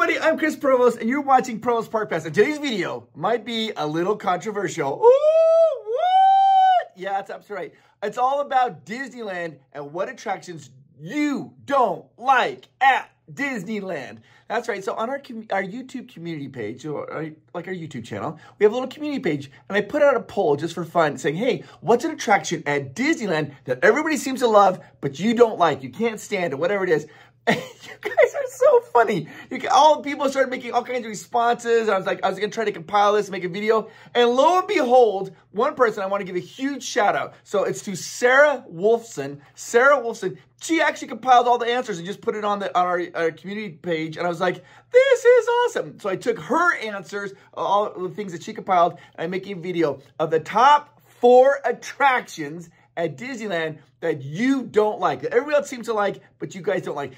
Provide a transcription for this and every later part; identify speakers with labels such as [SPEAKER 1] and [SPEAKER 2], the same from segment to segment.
[SPEAKER 1] everybody, I'm Chris Provost, and you're watching Provost Park Pass. And today's video might be a little controversial. Ooh, what? Yeah, that's absolutely right. It's all about Disneyland and what attractions you don't like at Disneyland. That's right. So on our YouTube community page, or like our YouTube channel, we have a little community page, and I put out a poll just for fun saying, hey, what's an attraction at Disneyland that everybody seems to love, but you don't like, you can't stand it, whatever it is. And you guys are so funny. All people started making all kinds of responses. I was going to try to compile this, make a video. And lo and behold, one person I want to give a huge shout out. So it's to Sarah Wolfson. Sarah Wolfson, she actually compiled all the answers and just put it on our community page. And I was like, this is awesome. So I took her answers, all the things that she compiled, and I'm making a video of the top 4 attractions at Disneyland that you don't like, that everybody else seems to like, but you guys don't like.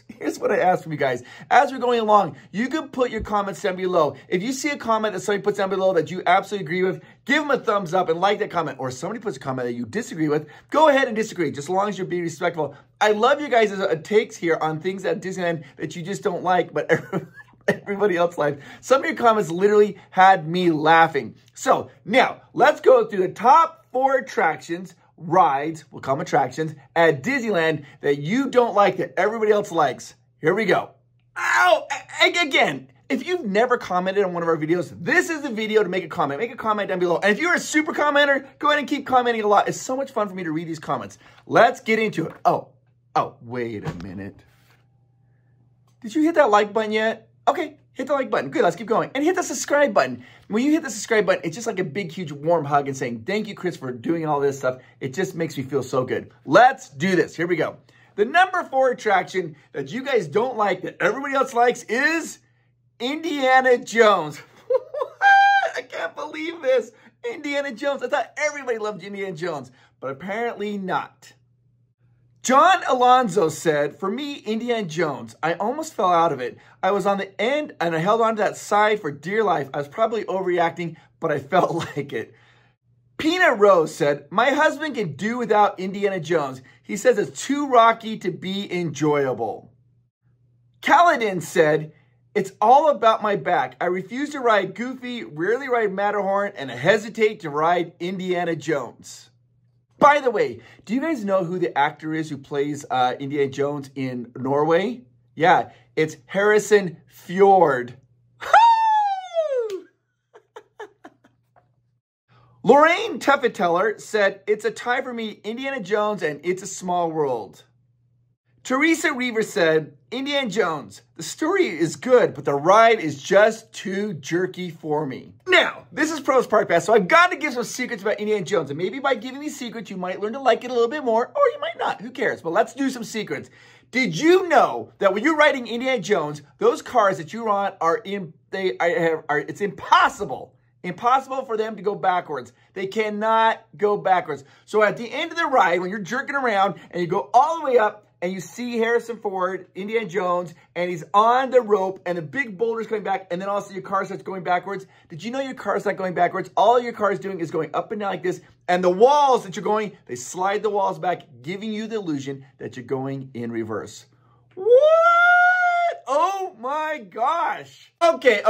[SPEAKER 1] Here's what I asked from you guys. As we're going along, you can put your comments down below. If you see a comment that somebody puts down below that you absolutely agree with, give them a thumbs up and like that comment. Or somebody puts a comment that you disagree with, go ahead and disagree, just as long as you're being respectful. I love you guys' takes here on things at Disneyland that you just don't like, but everybody else likes. Some of your comments literally had me laughing. So now, let's go through the top 4 attractions, rides, we'll call them attractions, at Disneyland that you don't like that everybody else likes. Here we go. Ow! Again, if you've never commented on one of our videos, this is the video to make a comment. Make a comment down below. And if you're a super commenter, go ahead and keep commenting a lot. It's so much fun for me to read these comments. Let's get into it. Oh, wait a minute. Did you hit that like button yet? Okay, hit the like button. Good, let's keep going. And hit the subscribe button. When you hit the subscribe button, it's just like a big, huge, warm hug and saying, thank you, Chris, for doing all this stuff. It just makes me feel so good. Let's do this. Here we go. The number 4 attraction that you guys don't like that everybody else likes is Indiana Jones. What? I can't believe this. Indiana Jones. I thought everybody loved Indiana Jones, but apparently not. John Alonzo said, for me, Indiana Jones, I almost fell out of it. I was on the end and I held on to that side for dear life. I was probably overreacting, but I felt like it. Pina Rose said, my husband can do without Indiana Jones. He says it's too rocky to be enjoyable. Kaladin said, it's all about my back. I refuse to ride Goofy, rarely ride Matterhorn, and I hesitate to ride Indiana Jones. By the way, do you guys know who the actor is who plays Indiana Jones in Norway? Yeah, it's Harrison Fjord. Lorraine Tuffeteller said, it's a tie for me, Indiana Jones and It's a Small World. Teresa Reaver said, Indiana Jones, the story is good, but the ride is just too jerky for me. Now, this is Provost Park Pass, so I've got to give some secrets about Indiana Jones. And maybe by giving these secrets, you might learn to like it a little bit more, or you might not. Who cares? But let's do some secrets. Did you know that when you're riding Indiana Jones, those cars that you're on it's impossible. Impossible for them to go backwards. They cannot go backwards. So at the end of the ride, when you're jerking around and you go all the way up, and you see Harrison Ford, Indiana Jones, and he's on the rope, and the big boulder's coming back, and then also your car starts going backwards. Did you know your car's not going backwards? All your car is doing is going up and down like this, and the walls that you're going, they slide the walls back, giving you the illusion that you're going in reverse. What? Oh my gosh. Okay.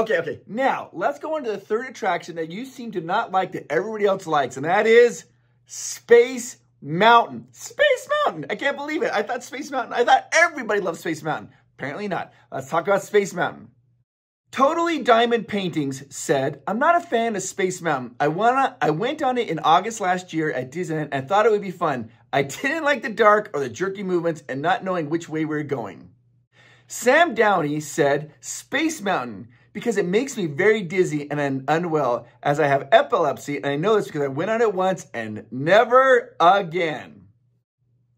[SPEAKER 1] Now, let's go on to the 3rd attraction that you seem to not like that everybody else likes, and that is Space Mountain. Space Mountain. I can't believe it. I thought Space Mountain, I thought everybody loved Space Mountain. Apparently not. Let's talk about Space Mountain. Totally Diamond Paintings said, I'm not a fan of Space Mountain. I went on it in August last year at Disneyland and thought it would be fun. I didn't like the dark or the jerky movements and not knowing which way we were going. Sam Downey said, Space Mountain, because it makes me very dizzy and unwell as I have epilepsy, and I know this because I went on it once and never again.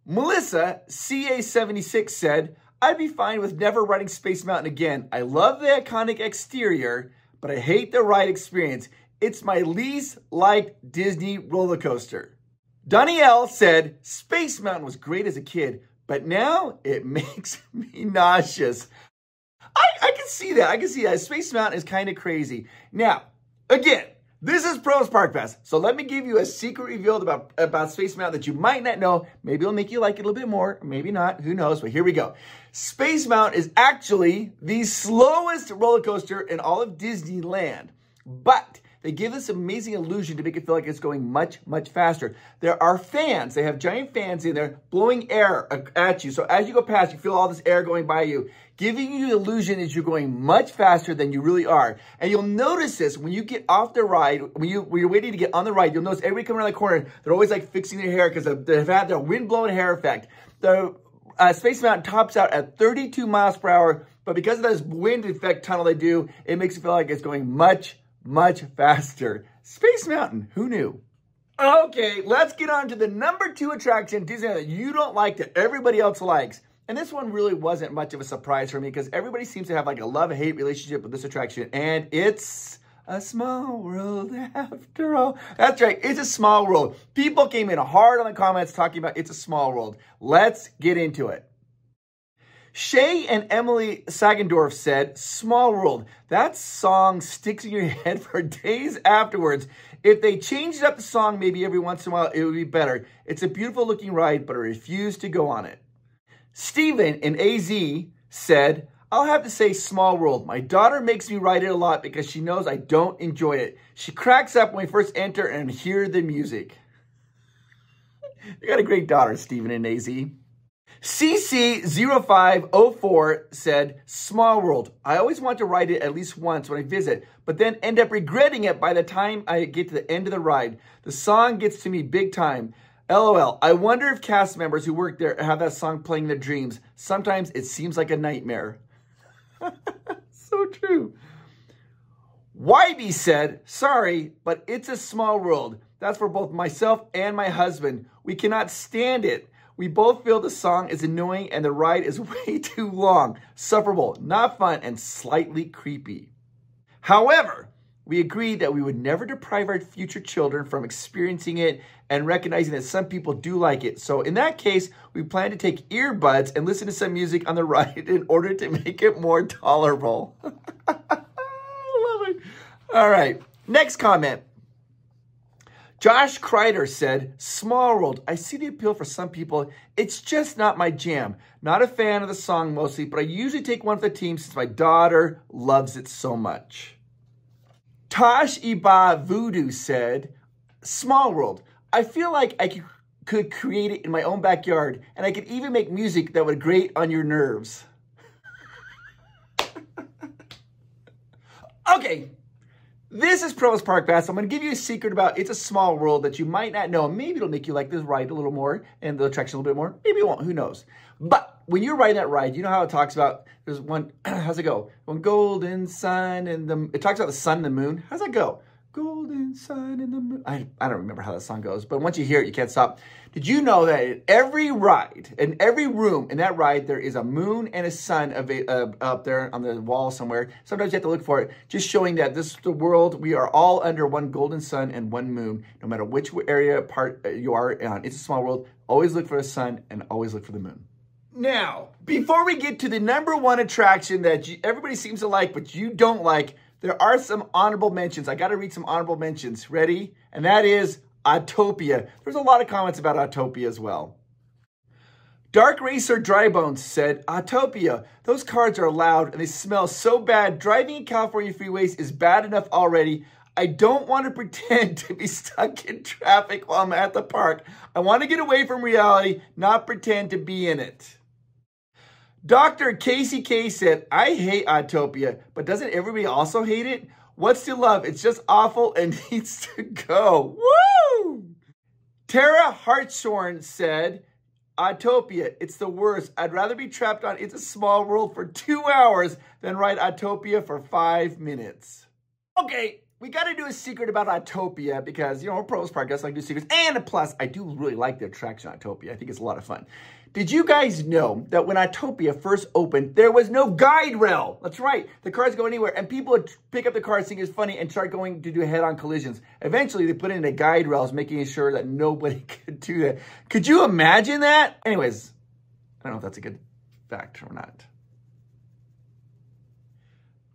[SPEAKER 1] Melissa CA76 said, I'd be fine with never riding Space Mountain again. I love the iconic exterior, but I hate the ride experience. It's my least liked Disney roller coaster. Danielle said, Space Mountain was great as a kid, but now it makes me nauseous. I can see that. Space Mountain is kind of crazy. Now, again, This is Provost Park Pass. So let me give you a secret revealed about Space Mountain that you might not know. Maybe it'll make you like it a little bit more, maybe not, who knows, but here we go. Space Mountain is actually the slowest roller coaster in all of Disneyland, but they give this amazing illusion to make it feel like it's going much, much faster. There are fans. They have giant fans in there blowing air at you. So as you go past, you feel all this air going by you, giving you the illusion that you're going much faster than you really are. And you'll notice this when you get off the ride, when you're waiting to get on the ride, you'll notice everybody coming around the corner, they're always like fixing their hair because they've had their wind-blown hair effect. The Space Mountain tops out at 32 miles per hour, but because of this wind effect tunnel they do, it makes it feel like it's going much, much faster. Space Mountain, who knew? Okay, let's get on to the number 2 attraction Disneyland that you don't like that everybody else likes. And this one really wasn't much of a surprise for me because everybody seems to have like a love-hate relationship with this attraction, and it's a small world after all. That's right, it's a small world. People came in hard on the comments talking about it's a small world. Let's get into it. Shay and Emily Sagendorf said, "Small World, that song sticks in your head for days afterwards. If they changed up the song maybe every once in a while, it would be better. It's a beautiful looking ride, but I refuse to go on it." Steven in AZ said, "I'll have to say Small World. My daughter makes me ride it a lot because she knows I don't enjoy it. She cracks up when we first enter and hear the music." You got a great daughter, Steven in AZ. CC0504 said, "Small World. I always want to ride it at least once when I visit, but then end up regretting it by the time I get to the end of the ride. The song gets to me big time. LOL. I wonder if cast members who work there have that song playing in their dreams. Sometimes it seems like a nightmare." So true. YB said, "Sorry, but it's a small world. That's for both myself and my husband. We cannot stand it. We both feel the song is annoying and the ride is way too long, sufferable, not fun, and slightly creepy. However, we agreed that we would never deprive our future children from experiencing it and recognizing that some people do like it. So in that case, we plan to take earbuds and listen to some music on the ride in order to make it more tolerable." I love it. All right, next comment. Josh Kreider said, "Small World. I see the appeal for some people. It's just not my jam. Not a fan of the song mostly, but I usually take one for the team since my daughter loves it so much." Tosh Iba Voodoo said, "Small World. I feel like I could create it in my own backyard, and I could even make music that would grate on your nerves." Okay, this is Provost Park Pass. I'm going to give you a secret about It's a Small World that you might not know. Maybe it'll make you like this ride a little more and the attraction a little bit more. Maybe it won't. Who knows? But when you're riding that ride, you know how it talks about, there's one, how's it go? One golden sun and it talks about the sun and the moon. How's that go? Golden sun and the moon. I don't remember how that song goes, but once you hear it, you can't stop. Did you know that in every ride, in every room in that ride, there is a moon and a sun up there on the wall somewhere? Sometimes you have to look for it, just showing that this is the world. We are all under one golden sun and one moon, no matter which area part you are on. It's a small world. Always look for the sun and always look for the moon. Now, before we get to the number 1 attraction that everybody seems to like, but you don't like, there are some honorable mentions. I got to read some honorable mentions. Ready? And that is Autopia. There's a lot of comments about Autopia as well. Dark Racer Drybones said, "Autopia, those cars are loud and they smell so bad. Driving in California freeways is bad enough already. I don't want to pretend to be stuck in traffic while I'm at the park. I want to get away from reality, not pretend to be in it." Dr. Casey K said, "I hate Autopia, but doesn't everybody also hate it? What's to love? It's just awful and needs to go." Woo! Tara Hartshorn said, "Autopia, it's the worst. I'd rather be trapped on It's a Small World for 2 hours than ride Autopia for 5 minutes. Okay, we got to do a secret about Autopia because, you know, we're Provost Park Pass, so I do secrets. And plus, I do really like the attraction Autopia. I think it's a lot of fun. Did you guys know that when Autopia first opened, there was no guide rail? That's right. The cars go anywhere, and people would pick up the car, think it's funny, and start going to do head-on collisions. Eventually, they put in the guide rails, making sure that nobody could do that. Could you imagine that? Anyways, I don't know if that's a good fact or not.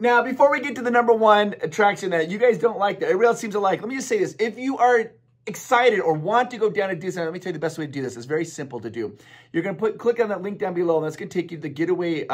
[SPEAKER 1] Now, before we get to the number one attraction that you guys don't like, that everybody else seems to like, let me just say this. If you are excited or want to go down to Disneyland, let me tell you the best way to do this. It's very simple to do. You're going to click on that link down below, and that's going to take you to the Getaway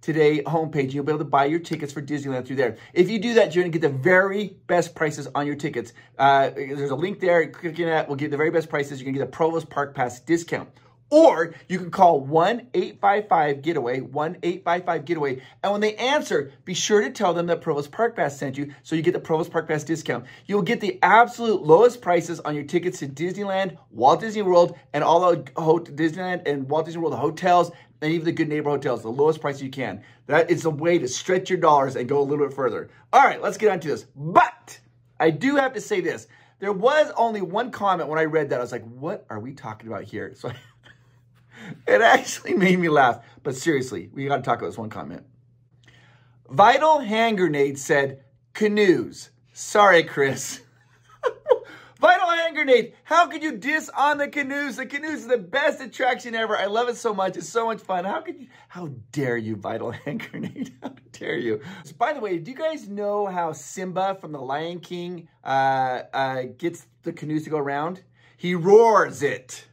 [SPEAKER 1] Today homepage. You'll be able to buy your tickets for Disneyland through there. If you do that, you're going to get the very best prices on your tickets. There's a link there. Clicking that will get the very best prices. You're going to get a Provost Park Pass discount. Or you can call 1-855-GETAWAY, 1-855-GETAWAY. And when they answer, be sure to tell them that Provost Park Pass sent you so you get the Provost Park Pass discount. You'll get the absolute lowest prices on your tickets to Disneyland, Walt Disney World, and all the Disneyland and Walt Disney World hotels, and even the Good Neighbor hotels, the lowest price you can. That is a way to stretch your dollars and go a little bit further. All right, let's get on to this. But I do have to say this. There was only one comment when I read that. I was like, what are we talking about here? So it actually made me laugh. But seriously, we got to talk about this one comment. Vital Hand Grenade said, canoes. Sorry, Chris. Vital Hand Grenade, how could you diss on the canoes? The canoes is the best attraction ever. I love it so much. It's so much fun. How dare you, Vital Hand Grenade? How dare you? So, by the way, do you guys know how Simba from The Lion King gets the canoes to go around? He roars it.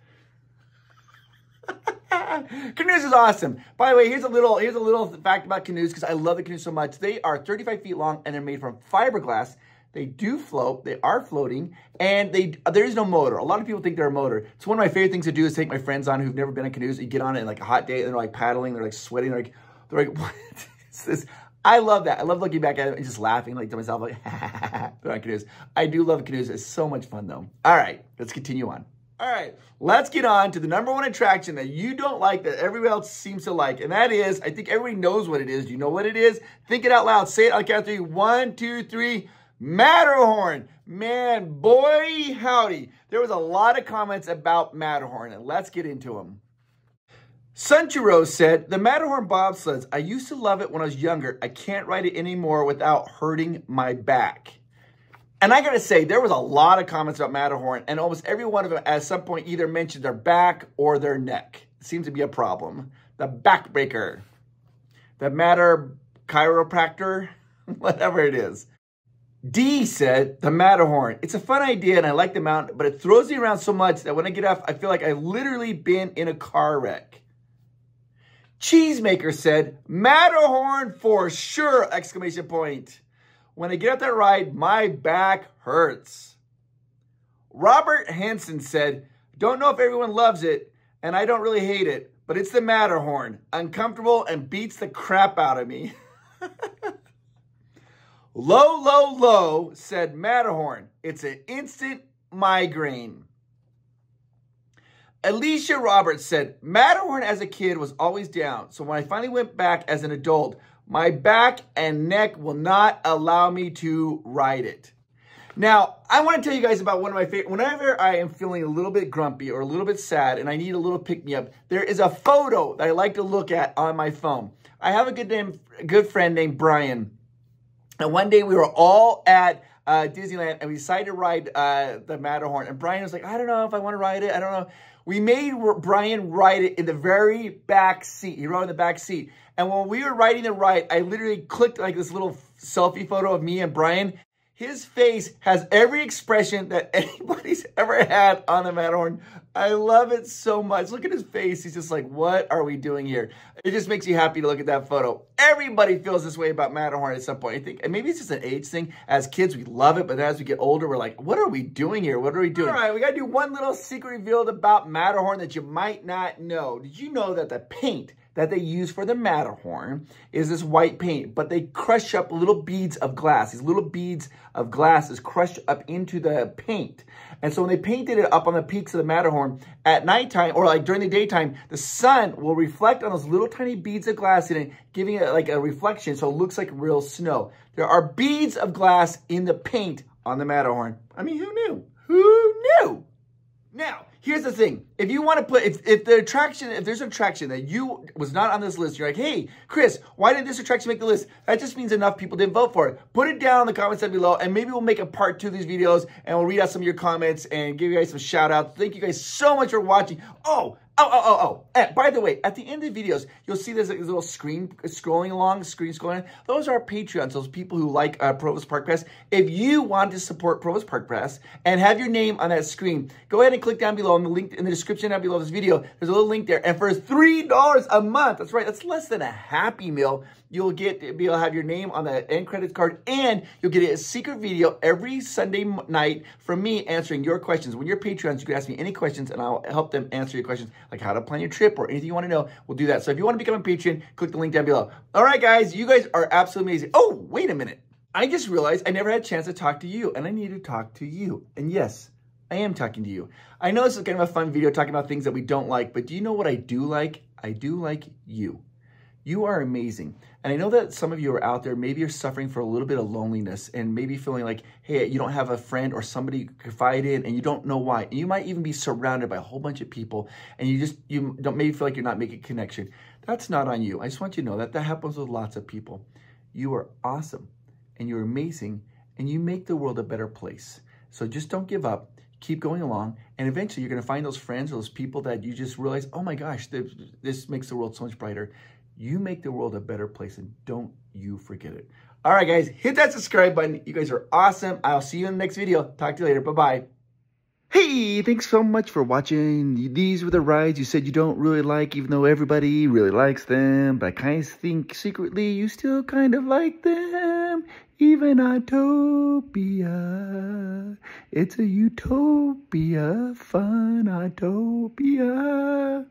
[SPEAKER 1] Canoes is awesome. By the way, here's a little fact about canoes because I love the canoes so much. They are 35 feet long and they're made from fiberglass. They do float. They are floating, and there is no motor. A lot of people think they're a motor. It's one of my favorite things to do is take my friends on who've never been on canoes. You get on it in like a hot day, and they're like paddling. They're like sweating. They're like, what is this? I love that. I love looking back at it and just laughing like to myself, like, they're on canoes. I do love canoes. It's so much fun, though. All right, let's continue on. All right, let's get on to the number one attraction that you don't like that everybody else seems to like, and that is, I think everybody knows what it is. Do you know what it is? Think it out loud. Say it on the count of 3. 1, 2, 3. Matterhorn. Man, boy, howdy. There was a lot of comments about Matterhorn, and let's get into them. Sunchiro said, the Matterhorn bobsleds, I used to love it when I was younger. I can't ride it anymore without hurting my back. And I gotta say, there was a lot of comments about Matterhorn, and almost every one of them at some point either mentioned their back or their neck. It seems to be a problem. The backbreaker. The Matter chiropractor. Whatever it is. D said, the Matterhorn. It's a fun idea and I like the mountain, but it throws me around so much that when I get off, I feel like I've literally been in a car wreck. Cheesemaker said, Matterhorn for sure! Exclamation point. When I get up that ride, my back hurts. Robert Hansen said, don't know if everyone loves it, and I don't really hate it, but it's the Matterhorn. Uncomfortable and beats the crap out of me. Low said Matterhorn. It's an instant migraine. Alicia Roberts said, Matterhorn as a kid was always down. So when I finally went back as an adult, my back and neck will not allow me to ride it. Now, I want to tell you guys about one of my favorite. Whenever I am feeling a little bit grumpy or a little bit sad and I need a little pick-me-up, there is a photo that I like to look at on my phone. I have a good friend named Brian. And one day we were all at Disneyland and we decided to ride the Matterhorn. And Brian was like, I don't know if I want to ride it. I don't know. We made Brian ride it in the very back seat. He rode in the back seat. And when we were riding the ride, I literally clicked like this little selfie photo of me and Brian. His face has every expression that anybody's ever had on the Matterhorn. I love it so much. Look at his face. He's just like, what are we doing here? It just makes you happy to look at that photo. Everybody feels this way about Matterhorn at some point. I think, and maybe it's just an age thing. As kids, we love it, but as we get older, we're like, what are we doing here? What are we doing? All right, we got to do one little secret revealed about Matterhorn that you might not know. Did you know that the paint that they use for the Matterhorn is this white paint, but they crush up little beads of glass. These little beads of glass is crushed up into the paint. And so when they painted it up on the peaks of the Matterhorn, at nighttime, or like during the daytime, the sun will reflect on those little tiny beads of glass in it, giving it like a reflection so it looks like real snow. There are beads of glass in the paint on the Matterhorn. I mean, who knew? Who knew? Now, here's the thing. If you want to put, if there's an attraction that you was not on this list, you're like, hey, Chris, why didn't this attraction make the list? That just means enough people didn't vote for it. Put it down in the comments down below, and maybe we'll make a part 2 of these videos, and we'll read out some of your comments and give you guys some shout outs. Thank you guys so much for watching. Oh, By the way, at the end of the videos, you'll see there's a little screen scrolling. Those are Patreons, those people who like Provost Park Pass. If you want to support Provost Park Pass and have your name on that screen, go ahead and click down below on the link in the description down below this video. There's a little link there. And for $3 a month, that's right, that's less than a Happy Meal, you'll be able to have your name on the end credits card, and you'll get a secret video every Sunday night from me answering your questions. When you're Patreons, you can ask me any questions, and I'll help them answer your questions, like how to plan your trip or anything you want to know. We'll do that. So if you want to become a Patreon, click the link down below. All right, guys, you guys are absolutely amazing. Oh, wait a minute. I just realized I never had a chance to talk to you, and I need to talk to you. And yes, I am talking to you. I know this is kind of a fun video talking about things that we don't like, but do you know what I do like? I do like you. You are amazing. And I know that some of you are out there, maybe you're suffering for a little bit of loneliness and maybe feeling like, hey, you don't have a friend or somebody you confide in and you don't know why. And you might even be surrounded by a whole bunch of people and you don't maybe feel like you're not making a connection. That's not on you. I just want you to know that that happens with lots of people. You are awesome and you're amazing and you make the world a better place. So just don't give up. Keep going along, and eventually you're going to find those friends or those people that you just realize, oh my gosh, this makes the world so much brighter. You make the world a better place, and don't you forget it. All right, guys, hit that subscribe button. You guys are awesome. I'll see you in the next video. Talk to you later. Bye-bye. Hey, thanks so much for watching. These were the rides you said you don't really like, even though everybody really likes them. But I kind of think secretly you still kind of like them. Even Autopia. It's a utopia, fun Autopia.